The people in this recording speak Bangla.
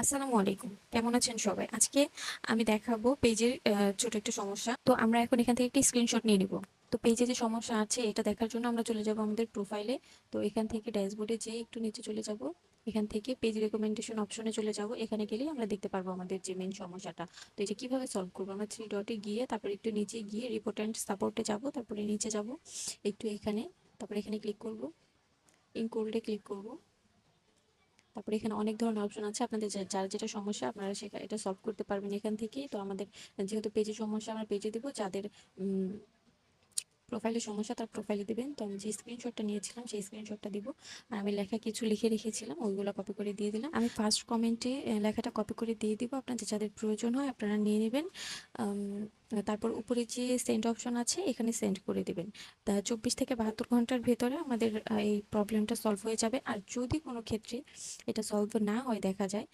আসসালামু আলাইকুম। কেমন আছেন সবাই? আজকে আমি দেখাবো পেজের ছোট একটা সমস্যা। তো আমরা এখন এখান থেকে একটি স্ক্রিনশট নিয়ে নিব। তো পেজে যে সমস্যা আছে এটা দেখার জন্য আমরা চলে যাব আমাদের প্রোফাইলে। তো এখান থেকে ড্যাশবোর্ডে যেয়ে একটু নিচে চলে যাব। এখান থেকে পেজ রেকমেন্ডেশন অপশনে চলে যাব। এখানে গেলেই আমরা দেখতে পারবো আমাদের যে মেইন সমস্যাটা। তো এটা কিভাবে সলভ করব? আমরা 3 ডটে গিয়ে তারপর একটু নিচে গিয়ে রিপোর্ট এন্ড সাপোর্টে যাব। তারপরে নিচে যাব। একটু এখানে, তারপরে এখানে ক্লিক করব। ইনক্লুডে ক্লিক করব। তারপরে এখানে অনেক ধরনের অপশন আছে, আপনাদের যার যেটা সমস্যা আপনারা সেটা এটা সলভ করতে পারবেন এখান থেকেই। তো আমাদের যেহেতু পেজে সমস্যা আমরা পেজে দিব, যাদের প্রোফাইলে সমস্যা তার প্রোফাইলে দিবেন। তো আমি যে স্ক্রিনশটটা নিয়েছিলাম সেই স্ক্রিনশটটা দিব। আর আমি লেখা কিছু লিখে রেখেছিলাম, ওইগুলো কপি করে দিয়ে দিলাম। আমি ফার্স্ট কমেন্টে লেখাটা কপি করে দিয়ে দিব, আপনাদের যাদের প্রয়োজন হয় আপনারা নিয়ে নেবেন। তারপর উপরে যে সেন্ড অপশন আছে এখানে সেন্ড করে দিবেন। তা 24 থেকে 72 ঘন্টার ভেতরে আমাদের এই প্রবলেমটা সলভ হয়ে যাবে। আর যদি কোনো ক্ষেত্রে এটা সলভ না হয় দেখা যায়,